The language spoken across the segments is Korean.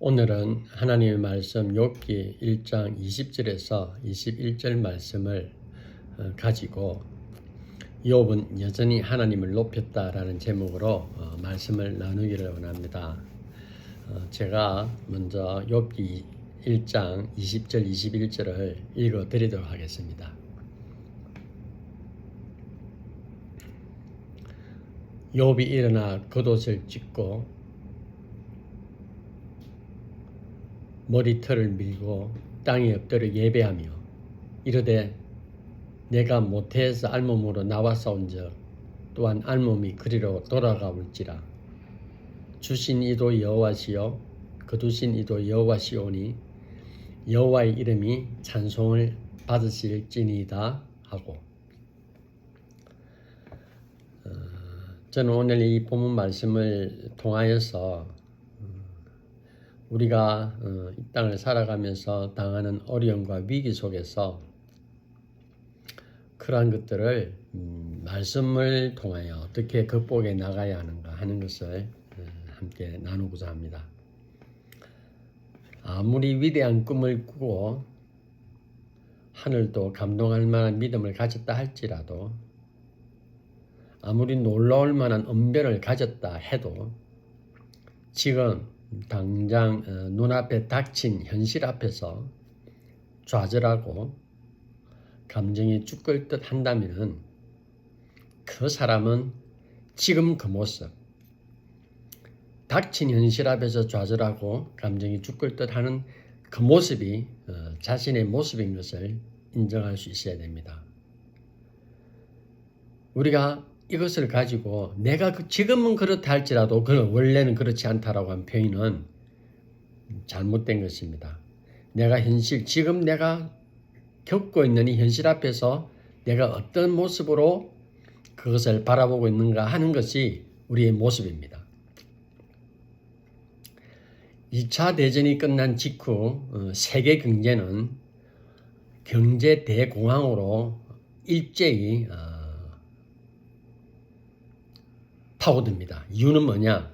오늘은 하나님의 말씀 욥기 1장 20절에서 21절 말씀을 가지고 욥은 여전히 하나님을 높였다라는 제목으로 말씀을 나누기를 원합니다. 제가 먼저 욥기 1장 20절 21절을 읽어 드리도록 하겠습니다. 욥이 일어나 겉옷을 찢고 머리털을 밀고 땅에 엎드려 예배하며 이르되 내가 모태에서 알몸으로 나와싸운즉 또한 알몸이 그리로 돌아가올지라. 주신 이도 여호와시요 거두신 이도 여호와시오니 여호와의 이름이 찬송을 받으실지니이다 하고, 저는 오늘 이 본문 말씀을 통하여서 우리가 이 땅을 살아가면서 당하는 어려움과 위기 속에서 그러한 것들을 말씀을 통하여 어떻게 극복해 나가야 하는가 하는 것을 함께 나누고자 합니다. 아무리 위대한 꿈을 꾸고 하늘도 감동할 만한 믿음을 가졌다 할지라도, 아무리 놀라울 만한 언변을 가졌다 해도 지금 당장 눈앞에 닥친 현실 앞에서 좌절하고 감정이 죽을 듯 한다면 그 사람은 지금 그 모습, 닥친 현실 앞에서 좌절하고 감정이 죽을 듯 하는 그 모습이 자신의 모습인 것을 인정할 수 있어야 됩니다. 우리가 이것을 가지고 내가 지금은 그렇다 할지라도 원래는 그렇지 않다라고 한 표현은 잘못된 것입니다. 내가 지금 내가 겪고 있는 이 현실 앞에서 내가 어떤 모습으로 그것을 바라보고 있는가 하는 것이 우리의 모습입니다. 2차 대전이 끝난 직후 세계 경제는 경제 대공황으로 일제히 파고듭니다. 이유는 뭐냐?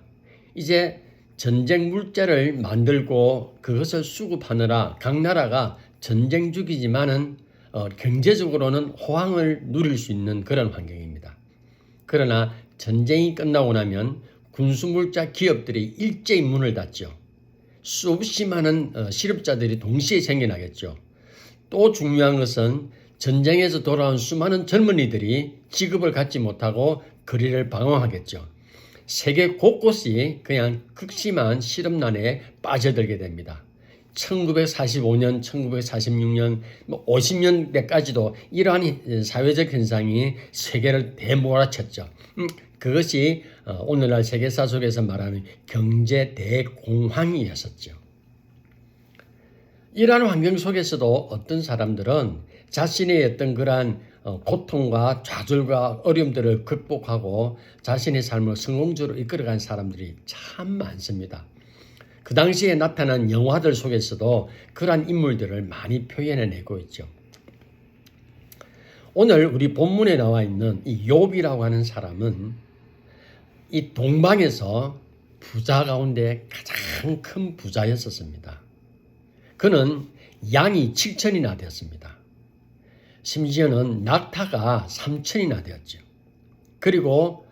이제 전쟁 물자를 만들고 그것을 수급하느라 각 나라가 전쟁 중이지만은 경제적으로는 호황을 누릴 수 있는 그런 환경입니다. 그러나 전쟁이 끝나고 나면 군수물자 기업들이 일제히 문을 닫죠. 수없이 많은 실업자들이 동시에 생겨나겠죠. 또 중요한 것은 전쟁에서 돌아온 수많은 젊은이들이 직업을 갖지 못하고 거리를 방황하겠죠. 세계 곳곳이 그냥 극심한 실업난에 빠져들게 됩니다. 1945년, 1946년, 50년대까지도 이러한 사회적 현상이 세계를 대몰아쳤죠. 그것이 오늘날 세계사 속에서 말하는 경제 대공황이었었죠. 이러한 환경 속에서도 어떤 사람들은 자신의 어떤 그러한 고통과 좌절과 어려움들을 극복하고 자신의 삶을 성공적으로 이끌어간 사람들이 참 많습니다. 그 당시에 나타난 영화들 속에서도 그러한 인물들을 많이 표현해내고 있죠. 오늘 우리 본문에 나와 있는 이 욥이라고 하는 사람은 이 동방에서 부자 가운데 가장 큰 부자였었습니다. 그는 양이 7천이나 되었습니다. 심지어는 낙타가 3천이나 되었죠. 그리고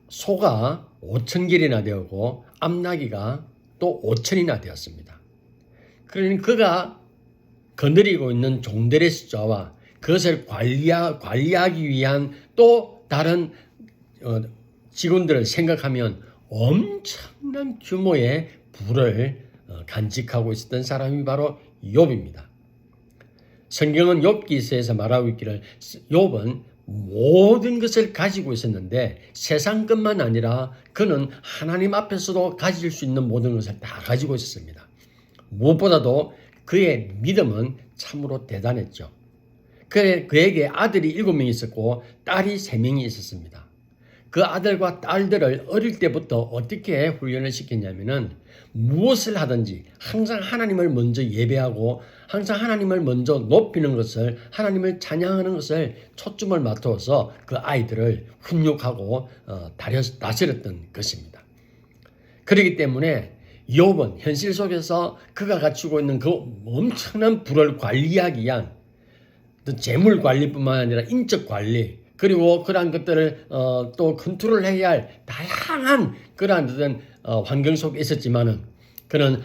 소가 5,000길이나 되었고 암나귀가 또 5천이나 되었습니다. 그러니 그가 거느리고 있는 종들의 숫자와 그것을 관리하기 위한 또 다른 직원들을 생각하면 엄청난 규모의 부를 간직하고 있었던 사람이 바로 욥입니다. 성경은 욥기서에서 말하고 있기를 욥은 모든 것을 가지고 있었는데 세상 것만 아니라 그는 하나님 앞에서도 가질 수 있는 모든 것을 다 가지고 있었습니다. 무엇보다도 그의 믿음은 참으로 대단했죠. 그에게 아들이 7명이 있었고 딸이 3명이 있었습니다. 그 아들과 딸들을 어릴 때부터 어떻게 훈련을 시켰냐면은 무엇을 하든지 항상 하나님을 먼저 예배하고 항상 하나님을 먼저 높이는 것을, 하나님을 찬양하는 것을 초점을 맞춰서 그 아이들을 훈육하고 다스렸던 것입니다. 그렇기 때문에 욥은 현실 속에서 그가 갖추고 있는 그 엄청난 부를 관리하기 위한 재물 관리뿐만 아니라 인적 관리, 그리고 그러한 것들을 또 컨트롤해야 할 다양한 그러한 어떤 환경 속에 있었지만은 그는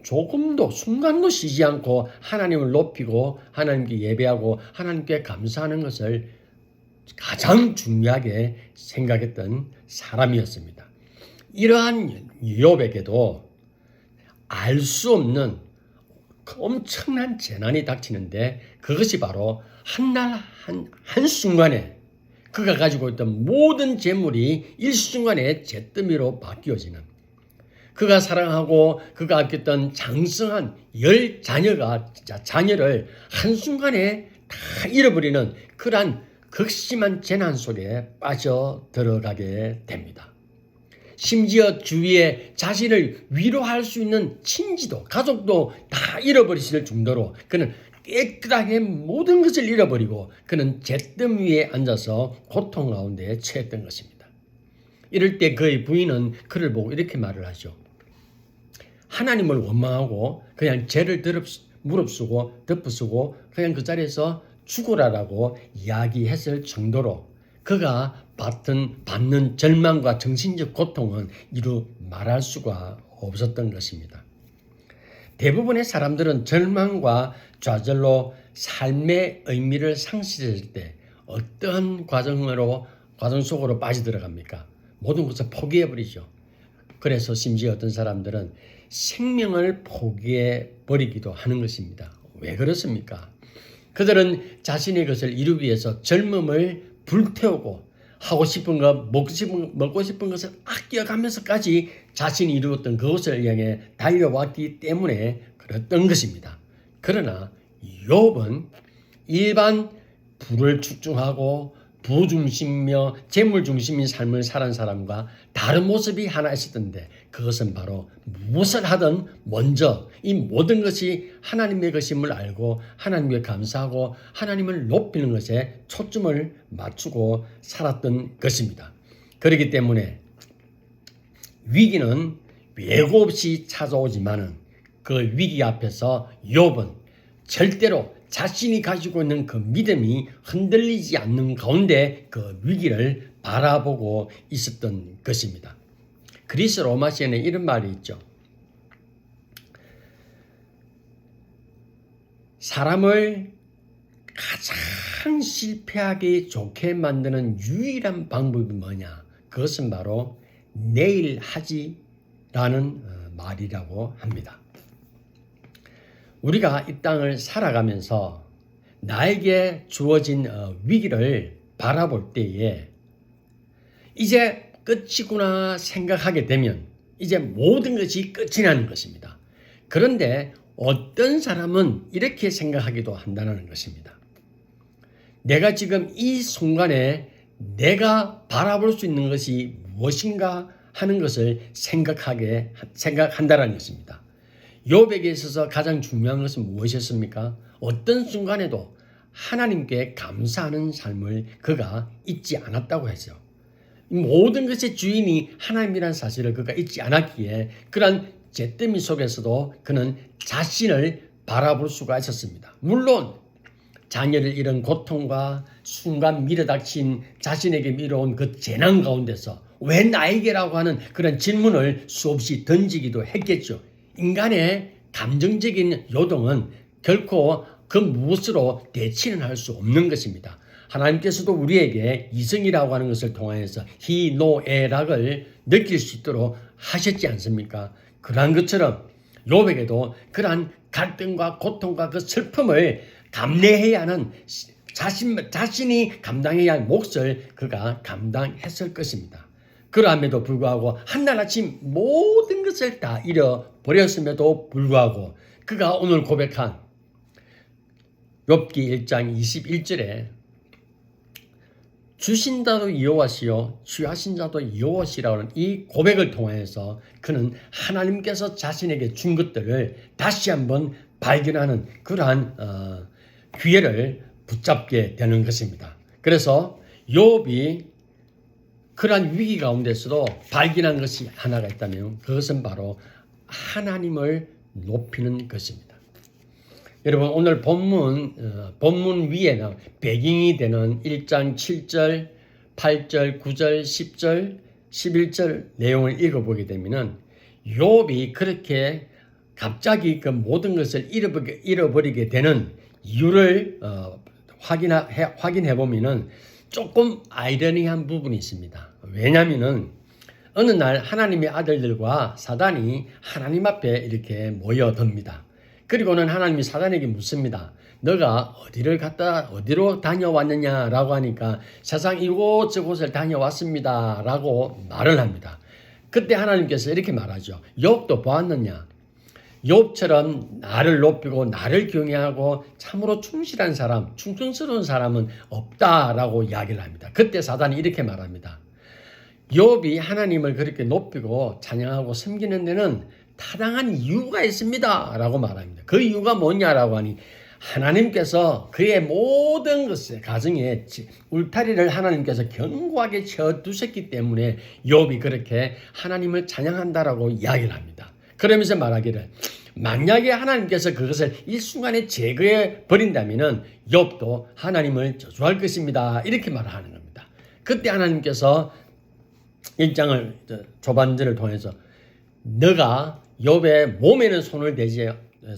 조금도 순간도 쉬지 않고 하나님을 높이고 하나님께 예배하고 하나님께 감사하는 것을 가장 중요하게 생각했던 사람이었습니다. 이러한 욥에게도 알 수 없는 엄청난 재난이 닥치는데 그것이 바로 한순간에 그가 가지고 있던 모든 재물이 일순간에 잿더미로 바뀌어지는, 그가 사랑하고 그가 아꼈던 장성한 10자녀를 한순간에 다 잃어버리는 그러한 극심한 재난 속에 빠져 들어가게 됩니다. 심지어 주위에 자신을 위로할 수 있는 친지도 가족도 다 잃어버리실 정도로 그는 깨끗하게 모든 것을 잃어버리고 그는 잿더미 위에 앉아서 고통 가운데 처했던 것입니다. 이럴 때 그의 부인은 그를 보고 이렇게 말을 하죠. 하나님을 원망하고 그냥 죄를 무릅쓰고 덮어쓰고 그냥 그 자리에서 죽으라라고 이야기했을 정도로 그가 받는 절망과 정신적 고통은 이루 말할 수가 없었던 것입니다. 대부분의 사람들은 절망과 좌절로 삶의 의미를 상실했을 때 어떠한 과정 속으로 빠져들어갑니까? 모든 것을 포기해버리죠. 그래서 심지어 어떤 사람들은 생명을 포기해버리기도 하는 것입니다. 왜 그렇습니까? 그들은 자신의 것을 이루기 위해서 젊음을 불태우고 하고 싶은 것, 먹고 싶은 것을 아껴가면서까지 자신이 이루었던 그것을 향해 달려왔기 때문에 그랬던 것입니다. 그러나 욥은 일반 부를 축중하고 부중심이며 재물중심인 삶을 살은 사람과 다른 모습이 하나 있었던데 그것은 바로 무엇을 하든 먼저 이 모든 것이 하나님의 것임을 알고 하나님께 감사하고 하나님을 높이는 것에 초점을 맞추고 살았던 것입니다. 그렇기 때문에 위기는 예고 없이 찾아오지만은 그 위기 앞에서 욥은 절대로 자신이 가지고 있는 그 믿음이 흔들리지 않는 가운데 그 위기를 바라보고 있었던 것입니다. 그리스 로마시에는 이런 말이 있죠. 사람을 가장 실패하게 좋게 만드는 유일한 방법이 뭐냐? 그것은 바로 내일 하지라는 말이라고 합니다. 우리가 이 땅을 살아가면서 나에게 주어진 위기를 바라볼 때에 이제 끝이구나 생각하게 되면 이제 모든 것이 끝이 나는 것입니다. 그런데 어떤 사람은 이렇게 생각하기도 한다는 것입니다. 내가 지금 이 순간에 내가 바라볼 수 있는 것이 무엇인가 하는 것을 생각한다는 것입니다. 욥에게 있어서 가장 중요한 것은 무엇이었습니까? 어떤 순간에도 하나님께 감사하는 삶을 그가 잊지 않았다고 했죠. 모든 것의 주인이 하나님이라는 사실을 그가 잊지 않았기에 그런 잿더미 속에서도 그는 자신을 바라볼 수가 있었습니다. 물론 자녀를 잃은 고통과 순간 밀어닥친 자신에게 밀어온 그 재난 가운데서 왜 나에게라고 하는 그런 질문을 수없이 던지기도 했겠죠. 인간의 감정적인 요동은 결코 그 무엇으로 대치는 할 수 없는 것입니다. 하나님께서도 우리에게 이성이라고 하는 것을 통하여서 희노애락을 느낄 수 있도록 하셨지 않습니까? 그러한 것처럼 욥에게도 그러한 갈등과 고통과 그 슬픔을 감내해야 하는 자신이 감당해야 할 몫을 그가 감당했을 것입니다. 그럼에도 불구하고 한날 아침 모든 것을 다 잃어버렸음에도 불구하고 그가 오늘 고백한 욥기 1장 21절에 주신자도 여호와시요 취하신 자도 여호와시라는 이 고백을 통해서 그는 하나님께서 자신에게 준 것들을 다시 한번 발견하는 그러한 기회를 붙잡게 되는 것입니다. 그래서 욥이 그러한 위기 가운데서도 발견한 것이 하나가 있다면 그것은 바로 하나님을 높이는 것입니다. 여러분 오늘 본문 위에는 배경이 되는 1장 7절, 8절, 9절, 10절, 11절 내용을 읽어보게 되면은 욥이 그렇게 갑자기 그 모든 것을 잃어버리게 되는 이유를 확인해 보면은 조금 아이러니한 부분이 있습니다. 왜냐하면은 어느 날 하나님의 아들들과 사단이 하나님 앞에 이렇게 모여듭니다. 그리고는 하나님이 사단에게 묻습니다. 너가 어디로 다녀왔느냐라고 하니까 세상 이곳저곳을 다녀왔습니다 라고 말을 합니다. 그때 하나님께서 이렇게 말하죠. 욥도 보았느냐? 욥처럼 나를 높이고 나를 경외하고 참으로 충실한 사람, 충성스러운 사람은 없다라고 이야기를 합니다. 그때 사단이 이렇게 말합니다. 욥이 하나님을 그렇게 높이고 찬양하고 섬기는 데는 타당한 이유가 있습니다 라고 말합니다. 그 이유가 뭐냐라고 하니 하나님께서 그의 모든 것에 가정에 울타리를 하나님께서 견고하게 쳐두셨기 때문에 욥이 그렇게 하나님을 찬양한다라고 이야기를 합니다. 그러면서 말하기를 만약에 하나님께서 그것을 일순간에 제거해 버린다면은 욥도 하나님을 저주할 것입니다. 이렇게 말하는 겁니다. 그때 하나님께서 1장을 조반절을 통해서 너가 욥의 몸에는 손을 대지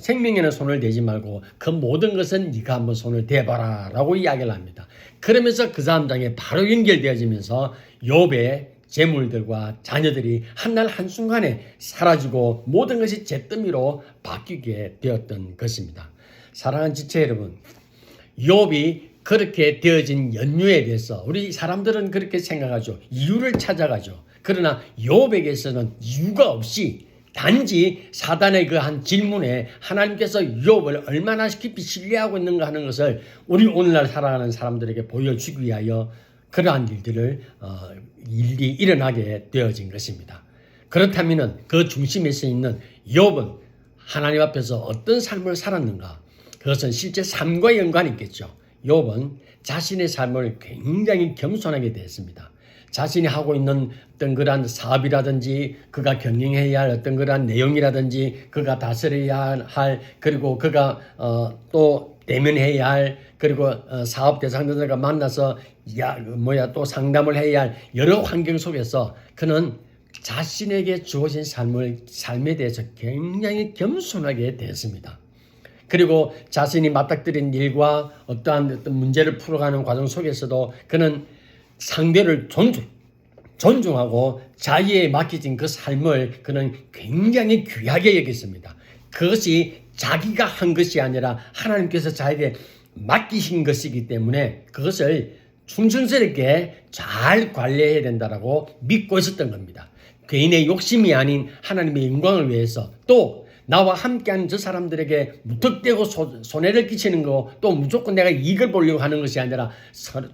생명에는 손을 대지 말고 그 모든 것은 네가 한번 손을 대봐라 라고 이야기를 합니다. 그러면서 그 다음 장에 바로 연결되어지면서 욥의 재물들과 자녀들이 한날 한순간에 사라지고 모든 것이 잿더미로 바뀌게 되었던 것입니다. 사랑하는 지체 여러분, 욥이 그렇게 되어진 연유에 대해서 우리 사람들은 그렇게 생각하죠. 이유를 찾아가죠. 그러나 욥에게서는 이유가 없이 단지 사단의 그 한 질문에 하나님께서 욥을 얼마나 깊이 신뢰하고 있는가 하는 것을 우리 오늘날 살아가는 사람들에게 보여주기 위하여 그러한 일들을 일이 일어나게 되어진 것입니다. 그렇다면 그 중심에 서 있는 욥은 하나님 앞에서 어떤 삶을 살았는가? 그것은 실제 삶과 연관이 있겠죠. 욥은 자신의 삶을 굉장히 겸손하게 대했습니다. 자신이 하고 있는 어떤 그러한 사업이라든지 그가 경영해야 할 어떤 그러한 내용이라든지 그가 다스려야 할 그리고 그가 또 대면해야 할 그리고 사업 대상자들과 만나서 또 상담을 해야 할 여러 환경 속에서 그는 자신에게 주어진 삶에 대해서 굉장히 겸손하게 대했습니다. 그리고 자신이 맞닥뜨린 일과 어떤 문제를 풀어가는 과정 속에서도 그는 상대를 존중하고 자기에 맡겨진 그 삶을 그는 굉장히 귀하게 여겼습니다. 그것이 자기가 한 것이 아니라 하나님께서 자기에게 맡기신 것이기 때문에 그것을 충성스럽게 잘 관리해야 된다라고 믿고 있었던 겁니다. 개인의 욕심이 아닌 하나님의 영광을 위해서 또 나와 함께하는 저 사람들에게 무턱대고 손해를 끼치는 거 또 무조건 내가 이익을 보려고 하는 것이 아니라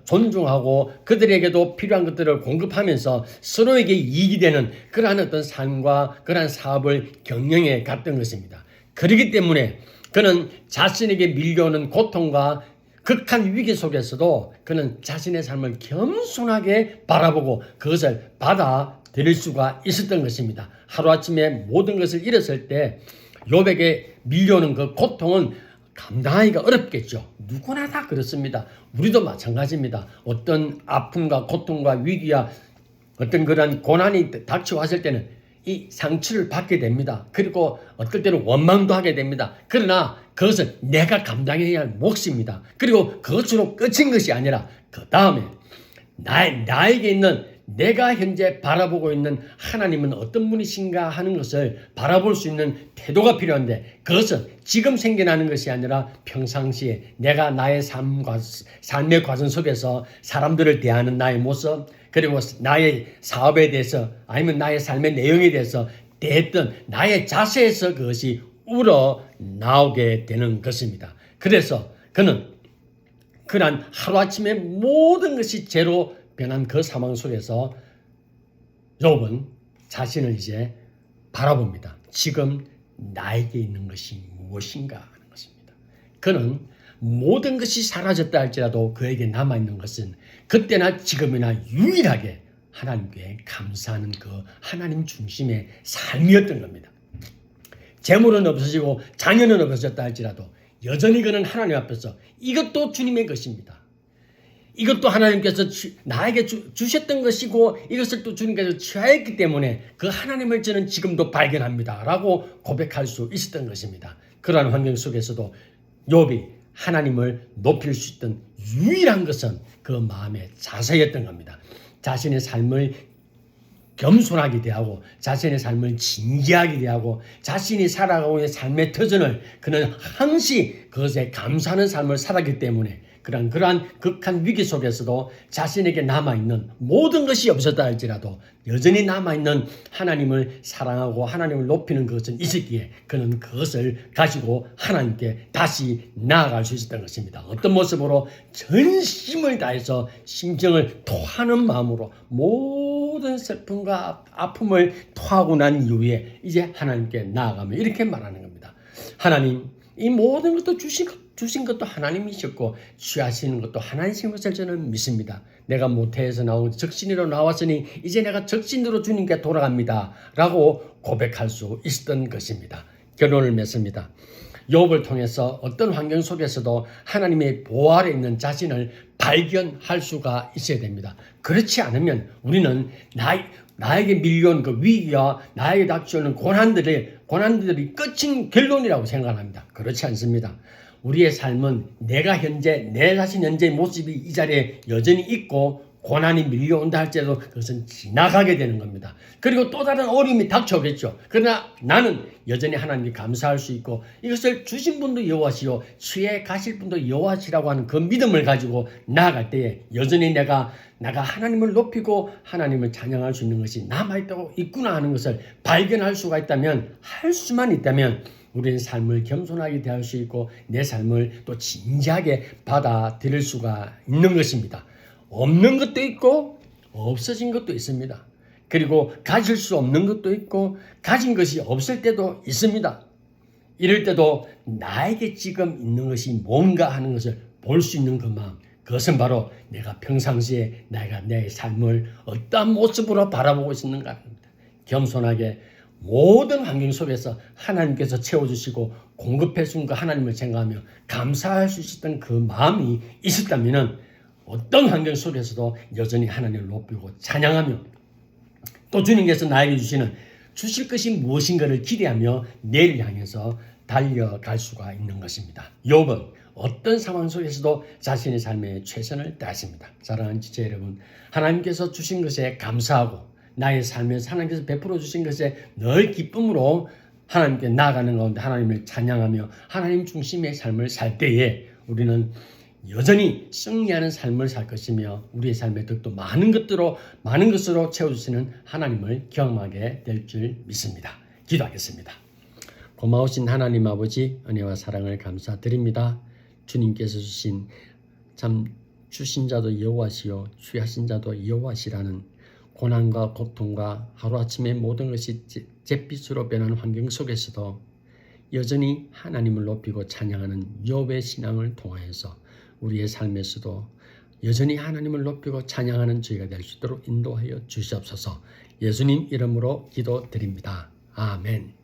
존중하고 그들에게도 필요한 것들을 공급하면서 서로에게 이익이 되는 그러한 어떤 삶과 그러한 사업을 경영해 갔던 것입니다. 그렇기 때문에 그는 자신에게 밀려오는 고통과 극한 위기 속에서도 그는 자신의 삶을 겸손하게 바라보고 그것을 받아들일 수가 있었던 것입니다. 하루아침에 모든 것을 잃었을 때 욥에게 밀려오는 그 고통은 감당하기가 어렵겠죠. 누구나 다 그렇습니다. 우리도 마찬가지입니다. 어떤 아픔과 고통과 위기와 어떤 그런 고난이 닥쳐왔을 때는 이 상처를 받게 됩니다. 그리고 어떨 때는 원망도 하게 됩니다. 그러나 그것은 내가 감당해야 할 몫입니다. 그리고 그것으로 끝인 것이 아니라 그 다음에 나에게 있는 내가 현재 바라보고 있는 하나님은 어떤 분이신가 하는 것을 바라볼 수 있는 태도가 필요한데 그것은 지금 생겨나는 것이 아니라 평상시에 내가 나의 삶의 과정 속에서 사람들을 대하는 나의 모습 그리고 나의 사업에 대해서 아니면 나의 삶의 내용에 대해서 대했던 나의 자세에서 그것이 우러나오게 되는 것입니다. 그래서 그는 그러한 하루아침에 모든 것이 죄로 변한 그 상황 속에서 욥은 자신을 이제 바라봅니다. 지금 나에게 있는 것이 무엇인가 하는 것입니다. 그는 모든 것이 사라졌다 할지라도 그에게 남아있는 것은 그때나 지금이나 유일하게 하나님께 감사하는 그 하나님 중심의 삶이었던 겁니다. 재물은 없어지고 자녀는 없어졌다 할지라도 여전히 그는 하나님 앞에서 이것도 주님의 것입니다. 이것도 하나님께서 나에게 주셨던 것이고 이것을 또 주님께서 취하였기 때문에 그 하나님을 저는 지금도 발견합니다 라고 고백할 수 있었던 것입니다. 그러한 환경 속에서도 욥이 하나님을 높일 수 있던 유일한 것은 그 마음의 자세였던 겁니다. 자신의 삶을 겸손하게 대하고 자신의 삶을 진지하게 대하고 자신이 살아가고 있는 삶의 터전을 그는 항시 그것에 감사하는 삶을 살았기 때문에 그러한 극한 위기 속에서도 자신에게 남아있는 모든 것이 없었다 할지라도 여전히 남아있는 하나님을 사랑하고 하나님을 높이는 것은 있었기에 그는 그것을 가지고 하나님께 다시 나아갈 수 있었던 것입니다. 어떤 모습으로 전심을 다해서 심정을 토하는 마음으로 모든 슬픔과 아픔을 토하고 난 이후에 이제 하나님께 나아가며 이렇게 말하는 겁니다. 하나님, 이 모든 것도 주신 것도 하나님이셨고 취하시는 것도 하나님이신 것을 저는 믿습니다. 내가 모태에서 나온 적신으로 나왔으니 이제 내가 적신으로 주님께 돌아갑니다 라고 고백할 수 있었던 것입니다. 결론을 맺습니다. 욥을 통해서 어떤 환경 속에서도 하나님의 보호 아래 있는 자신을 발견할 수가 있어야 됩니다. 그렇지 않으면 우리는 나에게 밀려온 그 위기와 나에게 닥쳐오는 고난들이 끝인 결론이라고 생각합니다. 그렇지 않습니다. 우리의 삶은 내 자신 현재의 모습이 이 자리에 여전히 있고 고난이 밀려온다 할지라도 그것은 지나가게 되는 겁니다. 그리고 또 다른 어려움이 닥쳐오겠죠. 그러나 나는 여전히 하나님께 감사할 수 있고 이것을 주신 분도 여호와시요 취해 가실 분도 여호와시라고 하는 그 믿음을 가지고 나아갈 때에 여전히 내가 하나님을 높이고 하나님을 찬양할 수 있는 것이 있구나 하는 것을 발견할 수가 있다면, 할 수만 있다면 우리는 삶을 겸손하게 대할 수 있고 내 삶을 또 진지하게 받아들일 수가 있는 것입니다. 없는 것도 있고 없어진 것도 있습니다. 그리고 가질 수 없는 것도 있고 가진 것이 없을 때도 있습니다. 이럴 때도 나에게 지금 있는 것이 뭔가 하는 것을 볼 수 있는 그 마음, 그것은 바로 내가 평상시에 내가 내 삶을 어떠한 모습으로 바라보고 있는가 합니다. 겸손하게 모든 환경 속에서 하나님께서 채워주시고 공급해 준 그 하나님을 생각하며 감사할 수 있었던 그 마음이 있었다면 어떤 환경 속에서도 여전히 하나님을 높이고 찬양하며 또 주님께서 나에게 주실 것이 무엇인가를 기대하며 내일을 향해서 달려갈 수가 있는 것입니다. 욥은 어떤 상황 속에서도 자신의 삶에 최선을 다했습니다. 사랑하는 지체 여러분, 하나님께서 주신 것에 감사하고 나의 삶에서 하나님께서 베풀어 주신 것에 늘 기쁨으로 하나님께 나아가는 가운데 하나님을 찬양하며 하나님 중심의 삶을 살 때에 우리는 여전히 승리하는 삶을 살 것이며 우리의 삶의 덕도 많은 것으로 채워주시는 하나님을 경험하게 될 줄 믿습니다. 기도하겠습니다. 고마우신 하나님 아버지, 은혜와 사랑을 감사드립니다. 주님께서 주신 자도 여호와시요 취하신 자도 여호와시라는 고난과 고통과 하루아침에 모든 것이 잿빛으로 변하는 환경 속에서도 여전히 하나님을 높이고 찬양하는 욥의 신앙을 통하여서 우리의 삶에서도 여전히 하나님을 높이고 찬양하는 저희가 될 수 있도록 인도하여 주시옵소서. 예수님 이름으로 기도드립니다. 아멘.